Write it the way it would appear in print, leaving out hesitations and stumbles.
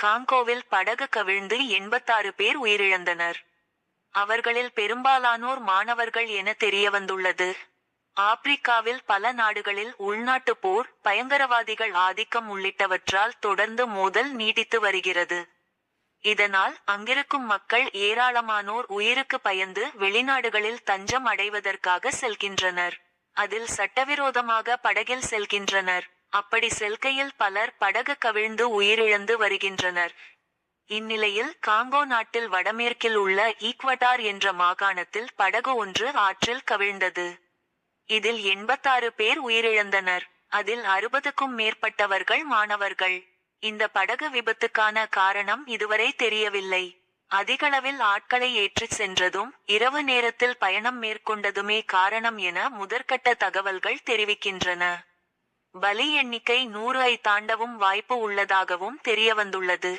காங்கோவில் படகு கவிழ்ந்து 86 பேர் உயிரிழந்தனர். அவர்களில் பெரும்பாலானோர் மாணவர்கள் என தெரியவந்துள்ளது. ஆப்பிரிக்காவில் பல நாடுகளில் உள்நாட்டுப் போர், பயங்கரவாதிகள் ஆதிக்கம் உள்ளிட்டவற்றால் தொடர்ந்து மோதல் நீடித்து வருகிறது. இதனால் அங்கிருக்கும் மக்கள் ஏராளமானோர் உயிருக்கு பயந்து வெளிநாடுகளில் தஞ்சம் அடைவதற்காக செல்கின்றனர். அதில் சட்டவிரோதமாக படகில் செல்கின்றனர். அப்படி செல்கையில் பலர் படகு கவிழ்ந்து உயிரிழந்து வருகின்றனர். இந்நிலையில் காங்கோ நாட்டில் வடமேற்கில் உள்ள ஈக்வடார் என்ற மாகாணத்தில் படகு ஒன்று ஆற்றில் கவிழ்ந்தது. இதில் 86 பேர் உயிரிழந்தனர். அதில் 60க்கும் மேற்பட்டவர்கள் மாணவர்கள். இந்த படகு விபத்துக்கான காரணம் இதுவரை தெரியவில்லை. அதிகளவில் ஆட்களை ஏற்றிச் சென்றதும் இரவு நேரத்தில் பயணம் மேற்கொண்டதுமே காரணம் என முதற்கட்ட தகவல்கள் தெரிவிக்கின்றன. பலி எண்ணிக்கை 100ஐ தாண்டவும் வாய்ப்பு உள்ளதாகவும் தெரியவந்துள்ளது.